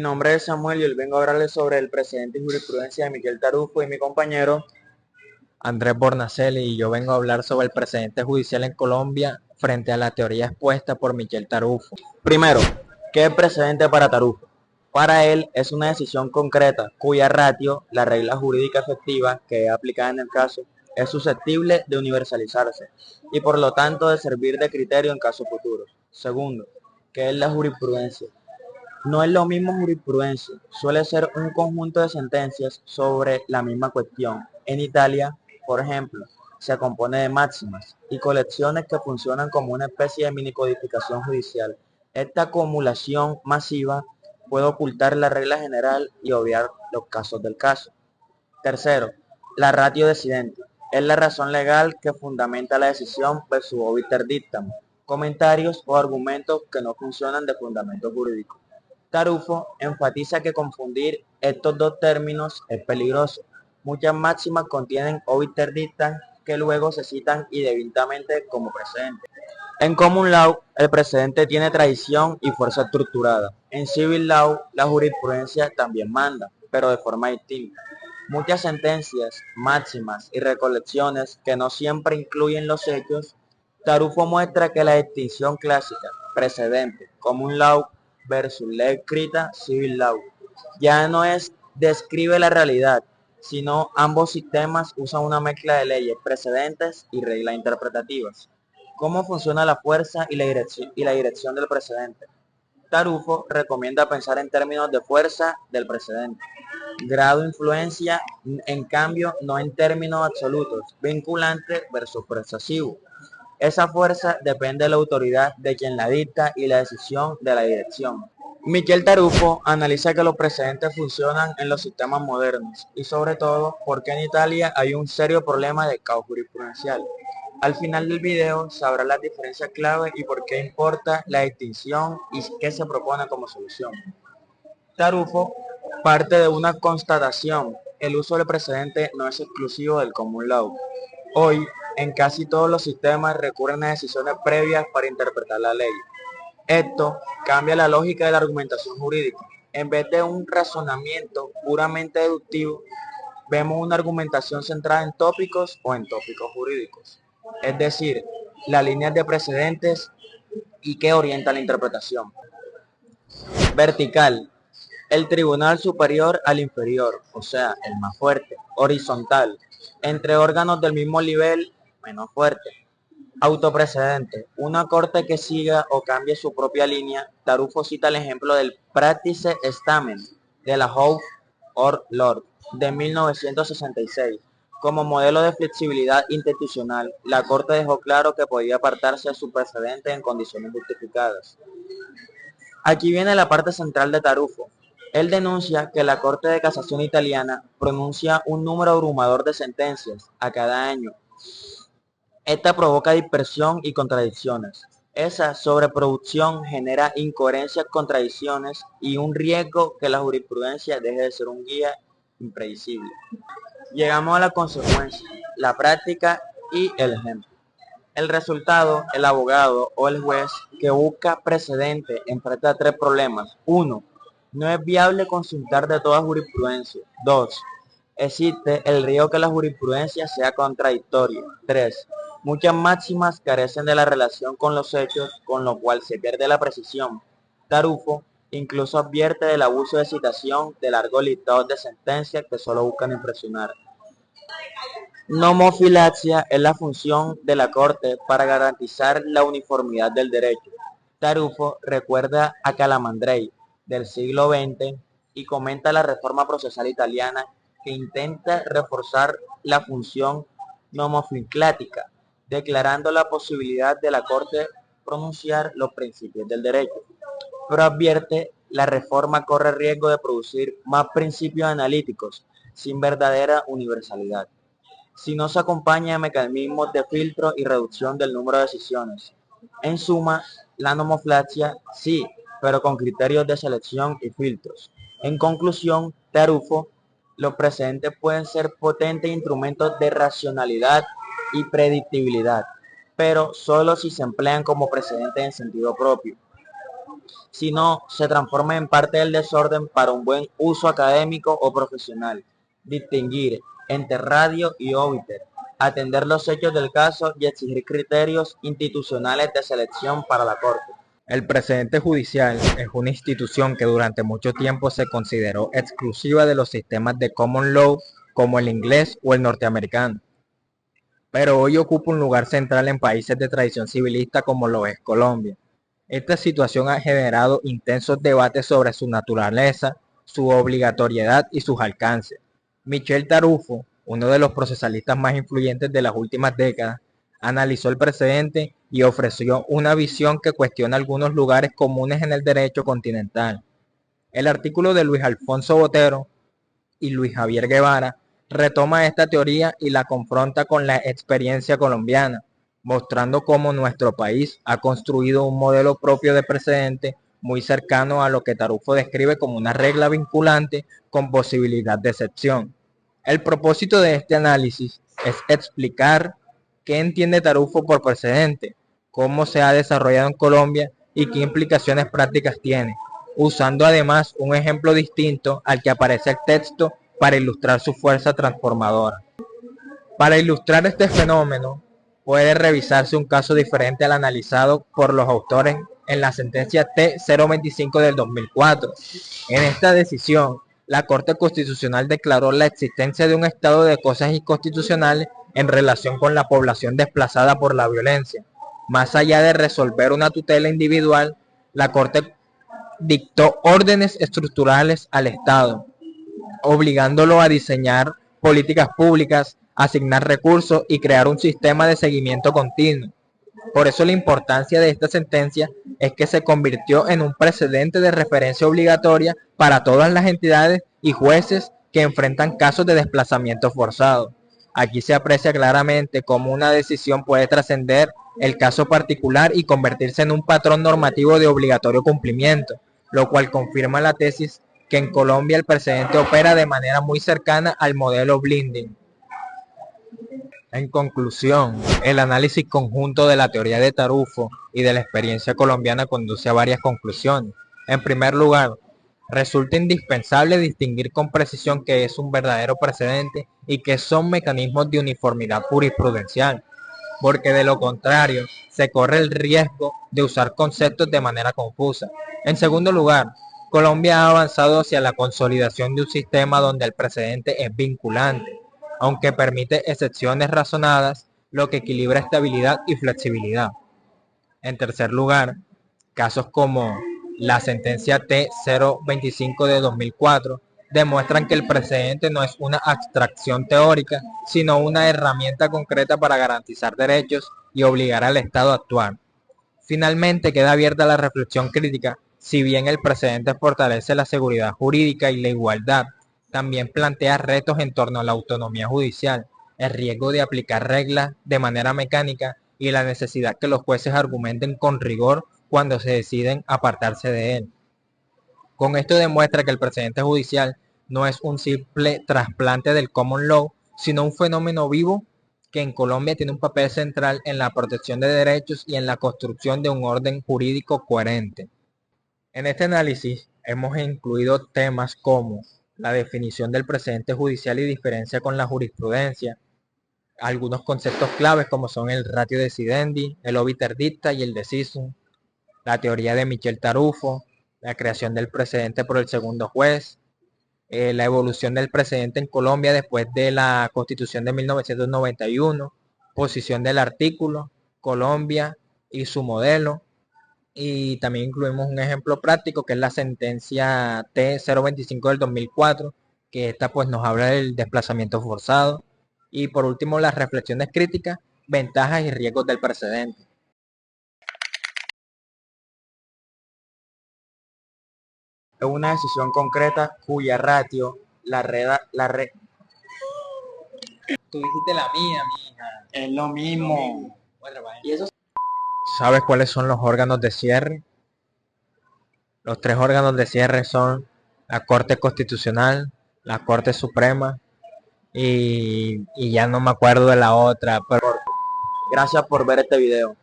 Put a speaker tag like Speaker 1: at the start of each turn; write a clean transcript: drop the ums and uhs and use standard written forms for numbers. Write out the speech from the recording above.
Speaker 1: Mi nombre es Samuel y hoy vengo a hablarles sobre el precedente y jurisprudencia de Miguel Tarufo y mi compañero.
Speaker 2: Andrés Bornacelli y yo vengo a hablar sobre el precedente judicial en Colombia frente a la teoría expuesta por Michel Tarufo.
Speaker 1: Primero, ¿qué es precedente para Tarufo? Para él es una decisión concreta cuya ratio, la regla jurídica efectiva que es aplicada en el caso, es susceptible de universalizarse y por lo tanto de servir de criterio en casos futuros. Segundo, ¿qué es la jurisprudencia? No es lo mismo jurisprudencia, suele ser un conjunto de sentencias sobre la misma cuestión. En Italia, por ejemplo, se compone de máximas y colecciones que funcionan como una especie de mini codificación judicial. Esta acumulación masiva puede ocultar la regla general y obviar los casos del caso. Tercero, la ratio decidente. Es la razón legal que fundamenta la decisión versus obiter dictam, comentarios o argumentos que no funcionan de fundamento jurídico. Tarufo enfatiza que confundir estos dos términos es peligroso. Muchas máximas contienen obiter dictam que luego se citan indebidamente como precedente. En common law, el precedente tiene tradición y fuerza estructurada. En civil law, la jurisprudencia también manda, pero de forma distinta. Muchas sentencias, máximas y recolecciones que no siempre incluyen los hechos. Tarufo muestra que la distinción clásica, precedente, common law versus ley escrita, civil law, ya no es describe la realidad, sino ambos sistemas usan una mezcla de leyes precedentes y reglas interpretativas. ¿Cómo funciona la fuerza y la dirección del precedente? Tarufo recomienda pensar en términos de fuerza del precedente, grado de influencia, en cambio, no en términos absolutos, vinculante versus persuasivo. Esa fuerza depende de la autoridad de quien la dicta y la decisión de la dirección. Michel Tarufo analiza que los precedentes funcionan en los sistemas modernos y sobre todo porque en Italia hay un serio problema de caos jurisprudencial. Al final del video sabrá las diferencias clave y por qué importa la distinción y qué se propone como solución. Tarufo parte de una constatación: el uso del precedente no es exclusivo del common law. Hoy, en casi todos los sistemas recurren a decisiones previas para interpretar la ley. Esto cambia la lógica de la argumentación jurídica. En vez de un razonamiento puramente deductivo, vemos una argumentación centrada en tópicos o en tópicos jurídicos. Es decir, las líneas de precedentes y que orienta la interpretación. Vertical: el tribunal superior al inferior, o sea, el más fuerte. Horizontal: entre órganos del mismo nivel, menos fuerte. Autoprecedente: una corte que siga o cambie su propia línea. Tarufo cita el ejemplo del Practice Statement de la House or Lord de 1966. Como modelo de flexibilidad institucional, la Corte dejó claro que podía apartarse de su precedente en condiciones justificadas. Aquí viene la parte central de Tarufo. Él denuncia que la Corte de Casación italiana pronuncia un número abrumador de sentencias a cada año. Esta provoca dispersión y contradicciones. Esa sobreproducción genera incoherencias, contradicciones y un riesgo que la jurisprudencia deje de ser un guía impredecible. Llegamos a la consecuencia, la práctica y el ejemplo. El resultado: el abogado o el juez que busca precedente enfrenta tres problemas. 1. No es viable consultar de toda jurisprudencia. 2. Existe el riesgo que la jurisprudencia sea contradictoria. 3. Muchas máximas carecen de la relación con los hechos, con lo cual se pierde la precisión. Tarufo incluso advierte del abuso de citación de largos listados de sentencias que solo buscan impresionar. Nomofilaxia es la función de la Corte para garantizar la uniformidad del derecho. Tarufo recuerda a Calamandrei del siglo XX y comenta la reforma procesal italiana que intenta reforzar la función nomofilactica, declarando la posibilidad de la Corte pronunciar los principios del derecho. Pero advierte, la reforma corre riesgo de producir más principios analíticos sin verdadera universalidad, si no se acompaña de mecanismos de filtro y reducción del número de decisiones. En suma, la nomoflaxia sí, pero con criterios de selección y filtros. En conclusión, Tarufo, los precedentes pueden ser potentes instrumentos de racionalidad y predictibilidad, pero solo si se emplean como precedentes en sentido propio. sino se transforma en parte del desorden para un buen uso académico o profesional. Distinguir entre radio y obiter, atender los hechos del caso y exigir criterios institucionales de selección para la Corte.
Speaker 2: El precedente judicial es una institución que durante mucho tiempo se consideró exclusiva de los sistemas de common law como el inglés o el norteamericano, pero hoy ocupa un lugar central en países de tradición civilista como lo es Colombia. Esta situación ha generado intensos debates sobre su naturaleza, su obligatoriedad y sus alcances. Michel Tarufo, uno de los procesalistas más influyentes de las últimas décadas, analizó el precedente y ofreció una visión que cuestiona algunos lugares comunes en el derecho continental. El artículo de Luis Alfonso Botero y Luis Javier Guevara retoma esta teoría y la confronta con la experiencia colombiana, mostrando cómo nuestro país ha construido un modelo propio de precedente muy cercano a lo que Tarufo describe como una regla vinculante con posibilidad de excepción. El propósito de este análisis es explicar qué entiende Tarufo por precedente, cómo se ha desarrollado en Colombia y qué implicaciones prácticas tiene, usando además un ejemplo distinto al que aparece el texto para ilustrar su fuerza transformadora. Para ilustrar este fenómeno, puede revisarse un caso diferente al analizado por los autores en la sentencia T-025 del 2004. En esta decisión, la Corte Constitucional declaró la existencia de un estado de cosas inconstitucionales en relación con la población desplazada por la violencia. Más allá de resolver una tutela individual, la Corte dictó órdenes estructurales al Estado, obligándolo a diseñar políticas públicas, asignar recursos y crear un sistema de seguimiento continuo. Por eso la importancia de esta sentencia es que se convirtió en un precedente de referencia obligatoria para todas las entidades y jueces que enfrentan casos de desplazamiento forzado. Aquí se aprecia claramente cómo una decisión puede trascender el caso particular y convertirse en un patrón normativo de obligatorio cumplimiento, lo cual confirma la tesis que en Colombia el precedente opera de manera muy cercana al modelo Blinding. En conclusión, el análisis conjunto de la teoría de Tarufo y de la experiencia colombiana conduce a varias conclusiones. En primer lugar, resulta indispensable distinguir con precisión qué es un verdadero precedente y qué son mecanismos de uniformidad jurisprudencial, porque de lo contrario se corre el riesgo de usar conceptos de manera confusa. En segundo lugar, Colombia ha avanzado hacia la consolidación de un sistema donde el precedente es vinculante, aunque permite excepciones razonadas, lo que equilibra estabilidad y flexibilidad. En tercer lugar, casos como la sentencia T-025 de 2004 demuestran que el precedente no es una abstracción teórica, sino una herramienta concreta para garantizar derechos y obligar al Estado a actuar. Finalmente, queda abierta la reflexión crítica. Si bien el precedente fortalece la seguridad jurídica y la igualdad, también plantea retos en torno a la autonomía judicial, el riesgo de aplicar reglas de manera mecánica y la necesidad que los jueces argumenten con rigor cuando se deciden apartarse de él. Con esto demuestra que el precedente judicial no es un simple trasplante del common law, sino un fenómeno vivo que en Colombia tiene un papel central en la protección de derechos y en la construcción de un orden jurídico coherente. En este análisis hemos incluido temas como la definición del precedente judicial y diferencia con la jurisprudencia, algunos conceptos claves como son el ratio decidendi, el obiter dicta y el decisum, la teoría de Michel Tarufo, la creación del precedente por el segundo juez, la evolución del precedente en Colombia después de la Constitución de 1991, posición del artículo, Colombia y su modelo, y también incluimos un ejemplo práctico que es la sentencia T-025 del 2004, que esta pues nos habla del desplazamiento forzado, y por último las reflexiones críticas, ventajas y riesgos del precedente.
Speaker 1: Es una decisión concreta cuya ratio
Speaker 2: Tú dijiste la mía, mija.
Speaker 1: es lo mismo. Y eso
Speaker 2: ¿Sabes cuáles son los órganos de cierre? Los tres órganos de cierre son la Corte Constitucional, la Corte Suprema y ya no me acuerdo de la otra, pero
Speaker 1: gracias por ver este video.